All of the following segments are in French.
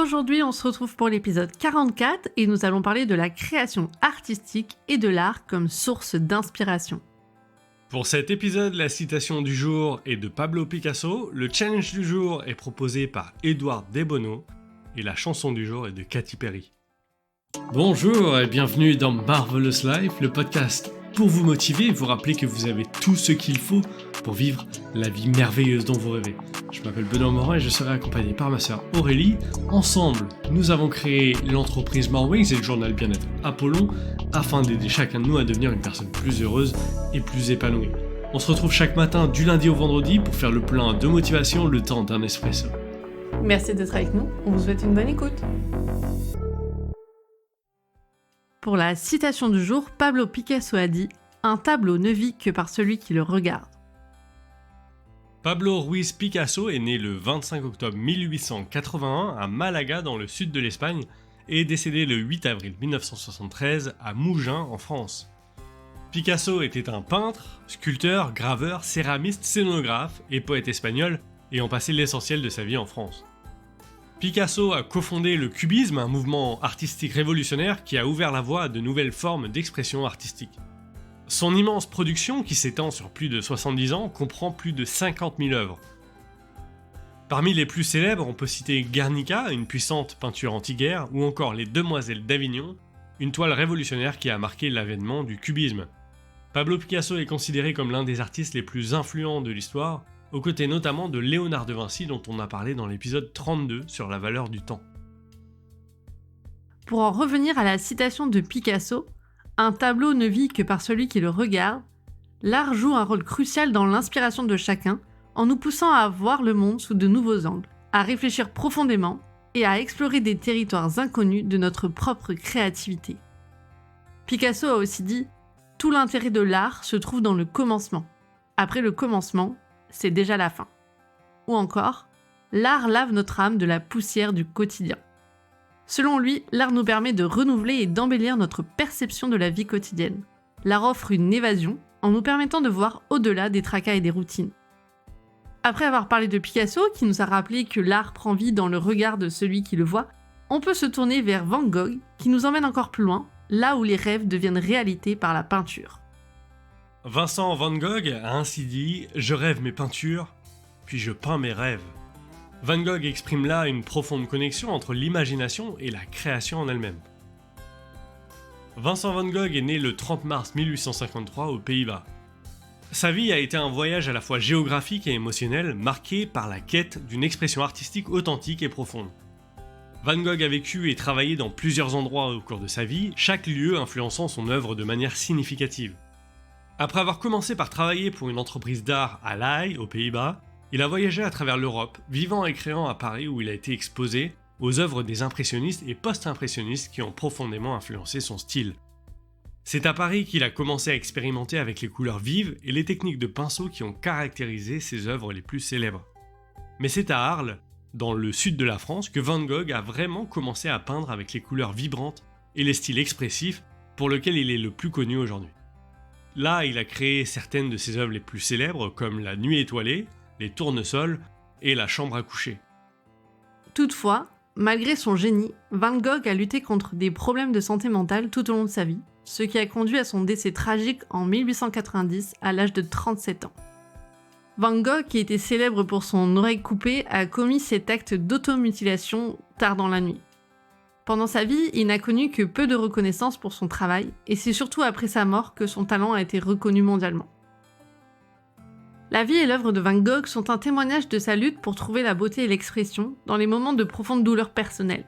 Aujourd'hui, on se retrouve pour l'épisode 44 et nous allons parler de la création artistique et de l'art comme source d'inspiration. Pour cet épisode, la citation du jour est de Pablo Picasso, le challenge du jour est proposé par Edouard Desbonneaux et la chanson du jour est de Katy Perry. Bonjour et bienvenue dans Marvelous Life, le podcast pour vous motiver et vous rappeler que vous avez tout ce qu'il faut pour vivre la vie merveilleuse dont vous rêvez. Je m'appelle Benoît Morin et je serai accompagné par ma sœur Aurélie. Ensemble, nous avons créé l'entreprise Morewings et le journal Bien-être Apollon afin d'aider chacun de nous à devenir une personne plus heureuse et plus épanouie. On se retrouve chaque matin du lundi au vendredi pour faire le plein de motivation le temps d'un espresso. Merci d'être avec nous, on vous souhaite une bonne écoute. Pour la citation du jour, Pablo Picasso a dit « Un tableau ne vit que par celui qui le regarde ». Pablo Ruiz Picasso est né le 25 octobre 1881 à Malaga dans le sud de l'Espagne et est décédé le 8 avril 1973 à Mougins en France. Picasso était un peintre, sculpteur, graveur, céramiste, scénographe et poète espagnol ayant passé l'essentiel de sa vie en France. Picasso a cofondé le cubisme, un mouvement artistique révolutionnaire qui a ouvert la voie à de nouvelles formes d'expression artistique. Son immense production, qui s'étend sur plus de 70 ans, comprend plus de 50 000 œuvres. Parmi les plus célèbres, on peut citer Guernica, une puissante peinture anti-guerre, ou encore Les Demoiselles d'Avignon, une toile révolutionnaire qui a marqué l'avènement du cubisme. Pablo Picasso est considéré comme l'un des artistes les plus influents de l'histoire, aux côtés notamment de Léonard de Vinci dont on a parlé dans l'épisode 32 sur la valeur du temps. Pour en revenir à la citation de Picasso, « Un tableau ne vit que par celui qui le regarde », l'art joue un rôle crucial dans l'inspiration de chacun en nous poussant à voir le monde sous de nouveaux angles, à réfléchir profondément et à explorer des territoires inconnus de notre propre créativité. Picasso a aussi dit « Tout l'intérêt de l'art se trouve dans le commencement. Après le commencement, c'est déjà la fin. » Ou encore, l'art lave notre âme de la poussière du quotidien. Selon lui, l'art nous permet de renouveler et d'embellir notre perception de la vie quotidienne. L'art offre une évasion en nous permettant de voir au-delà des tracas et des routines. Après avoir parlé de Picasso, qui nous a rappelé que l'art prend vie dans le regard de celui qui le voit, on peut se tourner vers Van Gogh, qui nous emmène encore plus loin, là où les rêves deviennent réalité par la peinture. Vincent Van Gogh a ainsi dit « Je rêve mes peintures, puis je peins mes rêves ». Van Gogh exprime là une profonde connexion entre l'imagination et la création en elle-même. Vincent Van Gogh est né le 30 mars 1853 aux Pays-Bas. Sa vie a été un voyage à la fois géographique et émotionnel, marqué par la quête d'une expression artistique authentique et profonde. Van Gogh a vécu et travaillé dans plusieurs endroits au cours de sa vie, chaque lieu influençant son œuvre de manière significative. Après avoir commencé par travailler pour une entreprise d'art à La Haye, aux Pays-Bas, il a voyagé à travers l'Europe, vivant et créant à Paris où il a été exposé aux œuvres des impressionnistes et post-impressionnistes qui ont profondément influencé son style. C'est à Paris qu'il a commencé à expérimenter avec les couleurs vives et les techniques de pinceau qui ont caractérisé ses œuvres les plus célèbres. Mais c'est à Arles, dans le sud de la France, que Van Gogh a vraiment commencé à peindre avec les couleurs vibrantes et les styles expressifs pour lesquels il est le plus connu aujourd'hui. Là, il a créé certaines de ses œuvres les plus célèbres comme La Nuit étoilée, Les Tournesols et La Chambre à coucher. Toutefois, malgré son génie, Van Gogh a lutté contre des problèmes de santé mentale tout au long de sa vie, ce qui a conduit à son décès tragique en 1890 à l'âge de 37 ans. Van Gogh, qui était célèbre pour son oreille coupée, a commis cet acte d'automutilation tard dans la nuit. Pendant sa vie, il n'a connu que peu de reconnaissance pour son travail, et c'est surtout après sa mort que son talent a été reconnu mondialement. La vie et l'œuvre de Van Gogh sont un témoignage de sa lutte pour trouver la beauté et l'expression dans les moments de profonde douleur personnelle.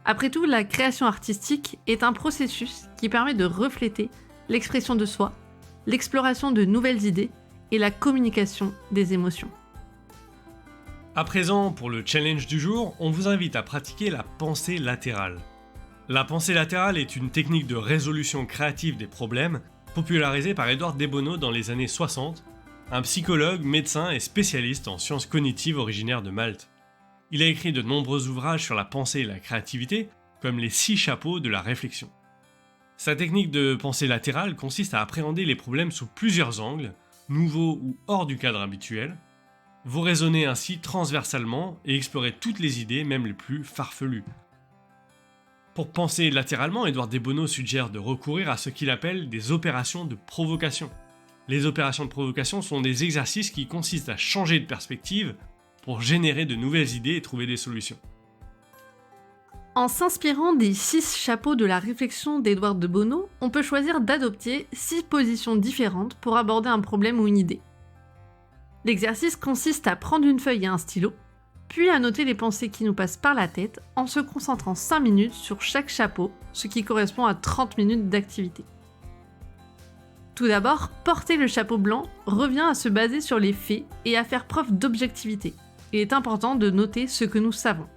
Après tout, la création artistique est un processus qui permet de refléter l'expression de soi, l'exploration de nouvelles idées et la communication des émotions. À présent, pour le challenge du jour, on vous invite à pratiquer la pensée latérale. La pensée latérale est une technique de résolution créative des problèmes popularisée par Edouard Desbonneaux dans les années 60, un psychologue, médecin et spécialiste en sciences cognitives originaire de Malte. Il a écrit de nombreux ouvrages sur la pensée et la créativité, comme les 6 chapeaux de la réflexion. Sa technique de pensée latérale consiste à appréhender les problèmes sous plusieurs angles, nouveaux ou hors du cadre habituel, Vous raisonnez ainsi transversalement et explorez toutes les idées, même les plus farfelues. Pour penser latéralement, Édouard Desbonneaux suggère de recourir à ce qu'il appelle des opérations de provocation. Les opérations de provocation sont des exercices qui consistent à changer de perspective pour générer de nouvelles idées et trouver des solutions. En s'inspirant des 6 chapeaux de la réflexion d'Édouard Desbonneaux, on peut choisir d'adopter 6 positions différentes pour aborder un problème ou une idée. L'exercice consiste à prendre une feuille et un stylo, puis à noter les pensées qui nous passent par la tête en se concentrant 5 minutes sur chaque chapeau, ce qui correspond à 30 minutes d'activité. Tout d'abord, porter le chapeau blanc revient à se baser sur les faits et à faire preuve d'objectivité. Il est important de noter ce que nous savons.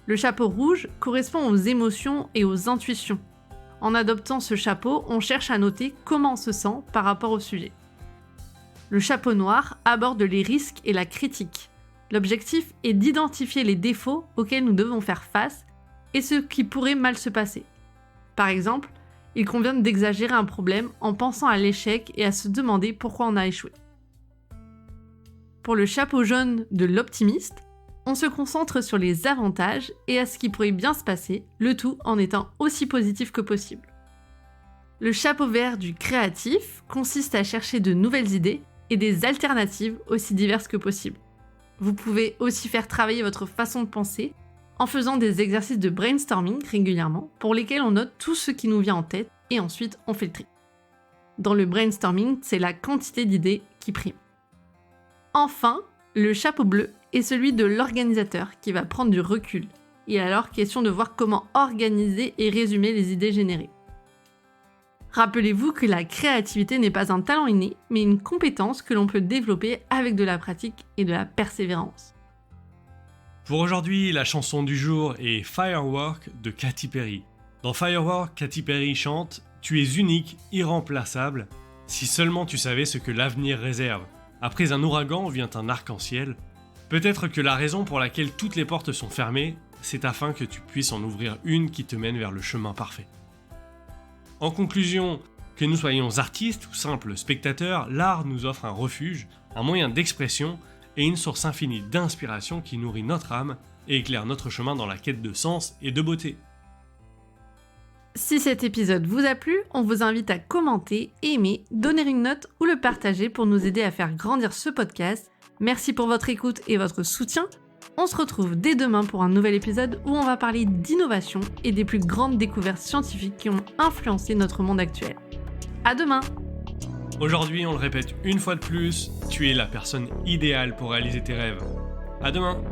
Le chapeau rouge correspond aux émotions et aux intuitions. En adoptant ce chapeau, on cherche à noter comment on se sent par rapport au sujet. Le chapeau noir aborde les risques et la critique. L'objectif est d'identifier les défauts auxquels nous devons faire face et ce qui pourrait mal se passer. Par exemple, il convient d'exagérer un problème en pensant à l'échec et à se demander pourquoi on a échoué. Pour le chapeau jaune de l'optimiste, on se concentre sur les avantages et à ce qui pourrait bien se passer, le tout en étant aussi positif que possible. Le chapeau vert du créatif consiste à chercher de nouvelles idées et des alternatives aussi diverses que possible. Vous pouvez aussi faire travailler votre façon de penser en faisant des exercices de brainstorming régulièrement pour lesquels on note tout ce qui nous vient en tête et ensuite on fait le tri. Dans le brainstorming, c'est la quantité d'idées qui prime. Enfin, le chapeau bleu est celui de l'organisateur qui va prendre du recul. Il est alors question de voir comment organiser et résumer les idées générées. Rappelez-vous que la créativité n'est pas un talent inné, mais une compétence que l'on peut développer avec de la pratique et de la persévérance. Pour aujourd'hui, la chanson du jour est Firework de Katy Perry. Dans Firework, Katy Perry chante « Tu es unique, irremplaçable, si seulement tu savais ce que l'avenir réserve. Après un ouragan vient un arc-en-ciel. Peut-être que la raison pour laquelle toutes les portes sont fermées, c'est afin que tu puisses en ouvrir une qui te mène vers le chemin parfait. » En conclusion, que nous soyons artistes ou simples spectateurs, l'art nous offre un refuge, un moyen d'expression et une source infinie d'inspiration qui nourrit notre âme et éclaire notre chemin dans la quête de sens et de beauté. Si cet épisode vous a plu, on vous invite à commenter, aimer, donner une note ou le partager pour nous aider à faire grandir ce podcast. Merci pour votre écoute et votre soutien. On se retrouve dès demain pour un nouvel épisode où on va parler d'innovation et des plus grandes découvertes scientifiques qui ont influencé notre monde actuel. À demain! Aujourd'hui, on le répète une fois de plus, tu es la personne idéale pour réaliser tes rêves. À demain!